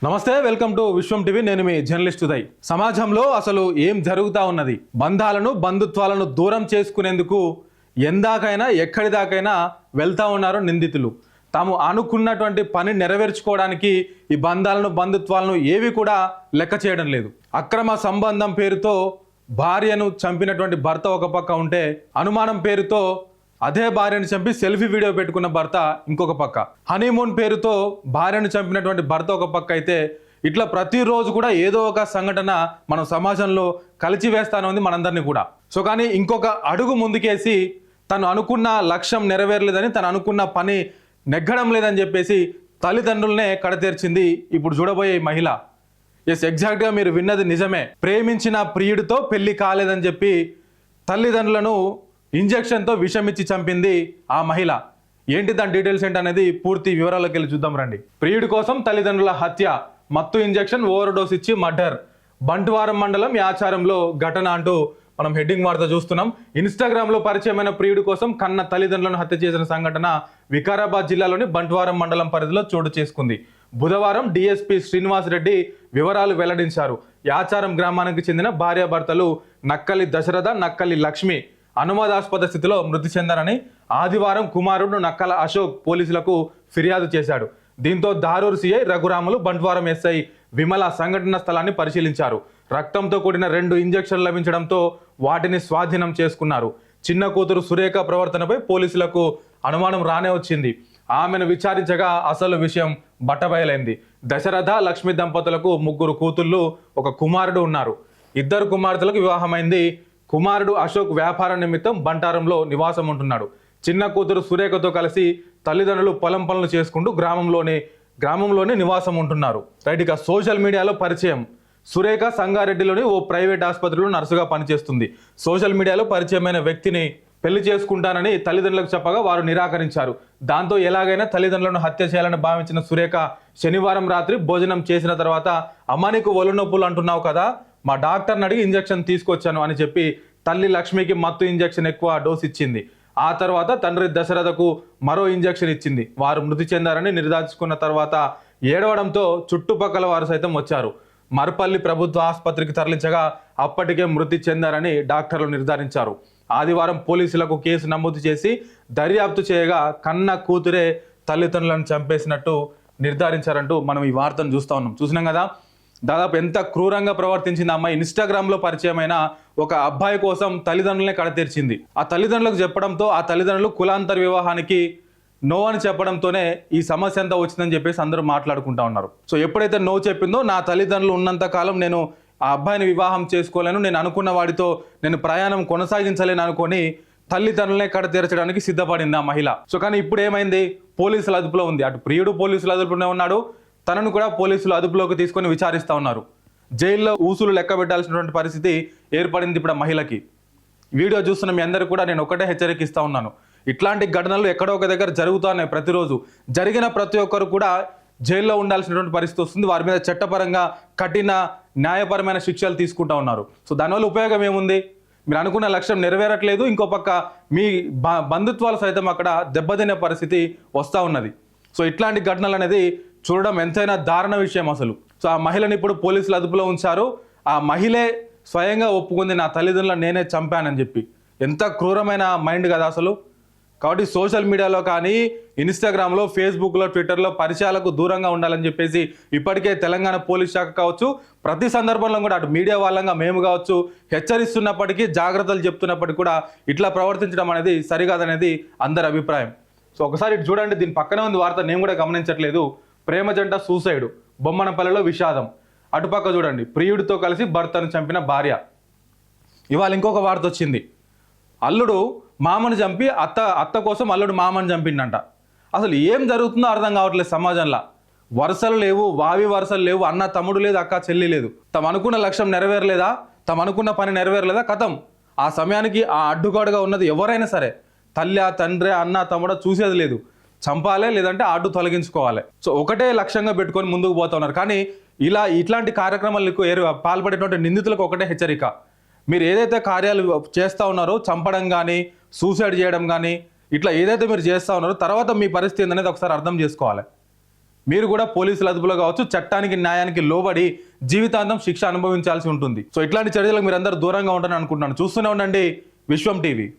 నమస్తే, welcome to Vishwam TV. నేను మీ journalist Uday. సమాజంలో అసలు ఏం జరుగుతా ఉన్నది? బంధాలను బంధుత్వాలను దూరం చేసుకునేందుకు ఎందాకైనా ఎక్కడిదాకైనా వెళ్తా ఉన్నారు నిందితులు. తాము అనుకున్నటువంటి పని నెరవేర్చుకోవడానికి ఈ బంధాలను బంధుత్వాలను ఏవి కూడా లెక్క చేయడం లేదు. అక్రమ సంబంధం పేరుతో భార్యను చంపినటువంటి భర్త ఒక పక్క ఉంటే, అనుమానం పేరుతో అదే భార్యను చంపి సెల్ఫీ వీడియో పెట్టుకున్న భర్త ఇంకొక పక్క, హనీమూన్ పేరుతో భార్యను చంపినటువంటి భర్త ఒక పక్క అయితే, ఇట్లా ప్రతిరోజు కూడా ఏదో ఒక సంఘటన మన సమాజంలో కలిచివేస్తానే ఉంది మనందరినీ కూడా. సో కానీ ఇంకొక అడుగు ముందుకేసి తను అనుకున్న లక్ష్యం నెరవేరలేదని, తను అనుకున్న పని నెగ్గడం లేదని చెప్పేసి తల్లిదండ్రులనే కడతీర్చింది ఇప్పుడు చూడబోయే మహిళ. ఎస్, ఎగ్జాక్ట్గా మీరు విన్నది నిజమే. ప్రేమించిన ప్రియుడితో పెళ్లి కాలేదని చెప్పి తల్లిదండ్రులను ఇంజెక్షన్తో విషమిచ్చి చంపింది ఆ మహిళ. ఏంటి దాని డీటెయిల్స్ ఏంటనేది పూర్తి వివరాల్లోకి వెళ్ళి చూద్దాం రండి. ప్రియుడి కోసం తల్లిదండ్రుల హత్య, మత్తు ఇంజెక్షన్ ఓవర్ డోస్ ఇచ్చి మర్డర్, బంటువారం మండలం యాచారంలో ఘటన అంటూ మనం హెడ్డింగ్ వార్త చూస్తున్నాం. ఇన్స్టాగ్రామ్లో పరిచయమైన ప్రియుడి కోసం కన్న తల్లిదండ్రులను హత్య చేసిన సంఘటన వికారాబాద్ జిల్లాలోని బంటువారం మండలం పరిధిలో చోటు చేసుకుంది. బుధవారం డిఎస్పీ శ్రీనివాస్ రెడ్డి వివరాలు వెల్లడించారు. యాచారం గ్రామానికి చెందిన భార్యాభర్తలు నక్కలి దశరథ, నక్కలి లక్ష్మి అనుమానాస్పద స్థితిలో మృతి చెందారని ఆదివారం కుమారుడు నక్కల అశోక్ పోలీసులకు ఫిర్యాదు చేశాడు. దీంతో దారూరు సిఐ రఘురాములు, బంట్వారం ఎస్ఐ విమల సంఘటన స్థలాన్ని పరిశీలించారు. రక్తంతో కూడిన 2 ఇంజెక్షన్లు లభించడంతో వాటిని స్వాధీనం చేసుకున్నారు. చిన్న కూతురు సురేఖ ప్రవర్తనపై పోలీసులకు అనుమానం రానే వచ్చింది. ఆమెను విచారించగా అసలు విషయం బట్టబయలైంది. దశరథ, లక్ష్మి దంపతులకు 3 కూతుళ్ళు, 1 కుమారుడు ఉన్నారు. 2 కుమార్తెలకు వివాహమైంది. కుమారుడు అశోక్ వ్యాపార నిమిత్తం బంటారంలో నివాసం ఉంటున్నాడు. చిన్న కూతురు సురేఖతో కలిసి తల్లిదండ్రులు పొలం పనులు చేసుకుంటూ గ్రామంలోనే నివాసం ఉంటున్నారు. రైట్, ఇక సోషల్ మీడియాలో పరిచయం. సురేఖ సంగారెడ్డిలోని ఓ ప్రైవేట్ ఆసుపత్రిలో నర్సుగా పనిచేస్తుంది. సోషల్ మీడియాలో పరిచయమైన వ్యక్తిని పెళ్లి చేసుకుంటానని తల్లిదండ్రులకు చెప్పగా వారు నిరాకరించారు. దాంతో ఎలాగైనా తల్లిదండ్రులను హత్య చేయాలని భావించిన సురేఖ శనివారం రాత్రి భోజనం చేసిన తర్వాత, అమ్మ నీకు ఒళ్ళు నొప్పులు అంటున్నావు కదా, మా డాక్టర్ని అడిగి ఇంజెక్షన్ తీసుకొచ్చాను అని చెప్పి తల్లి లక్ష్మికి మత్తు ఇంజెక్షన్ ఎక్కువ డోస్ ఇచ్చింది. ఆ తర్వాత తండ్రి దశరథకు మరో ఇంజెక్షన్ ఇచ్చింది. వారు మృతి చెందారని నిర్ధారించుకున్న తర్వాత ఏడవడంతో చుట్టుపక్కల వారు సైతం వచ్చారు. మర్పల్లి ప్రభుత్వ ఆసుపత్రికి తరలించగా అప్పటికే మృతి చెందారని డాక్టర్లు నిర్ధారించారు. ఆదివారం పోలీసులకు కేసు నమోదు చేసి దర్యాప్తు చేయగా కన్న కూతురే తల్లిదండ్రులను చంపేసినట్టు నిర్ధారించారంటూ మనం ఈ వార్తను చూసినాం కదా. దాదాపు ఎంత క్రూరంగా ప్రవర్తించింది అమ్మాయి. ఇన్స్టాగ్రామ్లో పరిచయమైన ఒక అబ్బాయి కోసం తల్లిదండ్రులనే కడతీర్చింది. ఆ తల్లిదండ్రులకు చెప్పడంతో ఆ తల్లిదండ్రులు కులాంతర వివాహానికి నో అని చెప్పడంతోనే ఈ సమస్య అంతా వచ్చిందని చెప్పేసి అందరూ మాట్లాడుకుంటా ఉన్నారు. సో ఎప్పుడైతే నో చెప్పిందో, నా తల్లిదండ్రులు ఉన్నంత కాలం నేను ఆ అబ్బాయిని వివాహం చేసుకోలేను, నేను అనుకున్న వాడితో నేను ప్రయాణం కొనసాగించలేను అనుకొని తల్లిదండ్రులనే కడతీర్చడానికి సిద్ధపడింది ఆ మహిళ. సో కానీ ఇప్పుడు ఏమైంది? పోలీసుల అదుపులో ఉంది. అటు ప్రియుడు పోలీసుల అదుపులోనే ఉన్నాడు, తనను కూడా పోలీసులు అదుపులోకి తీసుకొని విచారిస్తూ ఉన్నారు. జైల్లో ఊసులు లెక్క పెట్టాల్సినటువంటి పరిస్థితి ఏర్పడింది ఇప్పుడు ఆ మహిళకి. వీడియో చూస్తున్న మీ అందరికీ కూడా నేను ఒకటే హెచ్చరికిస్తూ ఉన్నాను, ఇట్లాంటి ఘటనలు ఎక్కడో ఒక దగ్గర జరుగుతున్నాయి. ప్రతిరోజు జరిగిన ప్రతి ఒక్కరు కూడా జైల్లో ఉండాల్సినటువంటి పరిస్థితి వస్తుంది. వారి మీద చట్టపరంగా కఠిన న్యాయపరమైన శిక్షలు తీసుకుంటా ఉన్నారు. సో దానివల్ల ఉపయోగం ఏముంది? మీరు అనుకున్న లక్ష్యం నెరవేరట్లేదు, ఇంకో పక్క మీ బంధుత్వాలు సైతం అక్కడ దెబ్బతినే పరిస్థితి వస్తూ ఉన్నది. సో ఇట్లాంటి ఘటనలు అనేది చూడడం ఎంతైనా దారుణ విషయం అసలు. సో ఆ మహిళని ఇప్పుడు పోలీసులు అదుపులో ఉంచారు. ఆ మహిళే స్వయంగా ఒప్పుకుంది, నా తల్లిదండ్రులను నేనే చంపానని చెప్పి. ఎంత క్రూరమైన మైండ్ కదా అసలు. కాబట్టి సోషల్ మీడియాలో కానీ, ఇన్స్టాగ్రామ్లో, ఫేస్బుక్లో, ట్విట్టర్లో పరిచయాలకు దూరంగా ఉండాలని చెప్పేసి ఇప్పటికే తెలంగాణ పోలీస్ శాఖ కావచ్చు, ప్రతి సందర్భంలో కూడా అటు మీడియా వాళ్ళంగా మేము కావచ్చు హెచ్చరిస్తున్నప్పటికీ, జాగ్రత్తలు చెప్తున్నప్పటికీ కూడా ఇట్లా ప్రవర్తించడం అనేది సరికాదనేది అందరి అభిప్రాయం. సో ఒకసారి ఇటు చూడండి, దీని పక్కనే ఉంది వార్త, నేను కూడా గమనించట్లేదు. ప్రేమ జంట సూసైడ్, బొమ్మనపల్లిలో విషాదం. అటుపక్క చూడండి, ప్రియుడితో కలిసి భర్తను చంపిన భార్య. ఇవాళ ఇంకొక వార్త వచ్చింది, అల్లుడు మామను చంపి అత్త కోసం అల్లుడు మామను చంపిండంట. అసలు ఏం జరుగుతుందో అర్థం కావట్లేదు సమాజంలో. వరుసలు లేవు, వావి వరుసలు లేవు, అన్న తమ్ముడు లేదు, అక్క చెల్లి లేదు. తమ అనుకున్న లక్ష్యం నెరవేరలేదా, తమ అనుకున్న పని నెరవేరలేదా, కథం. ఆ సమయానికి ఆ అడ్డుగోడగా ఉన్నది ఎవరైనా సరే, తల్లి, తండ్రి, అన్న, తమ్ముడు చూసేది లేదు. చంపాలే, లేదంటే అడ్డు తొలగించుకోవాలి. సో ఒకటే లక్ష్యంగా పెట్టుకొని ముందుకు పోతా ఉన్నారు. కానీ ఇట్లాంటి కార్యక్రమాలకు పాల్పడేటువంటి నిందితులకు ఒకటే హెచ్చరిక, మీరు ఏదైతే కార్యాలు చేస్తూ ఉన్నారో, చంపడం కానీ, సూసైడ్ చేయడం కానీ, ఇట్లా ఏదైతే మీరు చేస్తూ ఉన్నారో, తర్వాత మీ పరిస్థితి ఏందనేది ఒకసారి అర్థం చేసుకోవాలి. మీరు కూడా పోలీసుల అదుపులో కావచ్చు, చట్టానికి న్యాయానికి లోబడి జీవితాంతం శిక్ష అనుభవించాల్సి ఉంటుంది. సో ఇట్లాంటి చర్యలకు మీరందరూ దూరంగా ఉంటారని అనుకుంటున్నాను. చూస్తూనే ఉండండి విశ్వం టీవీ.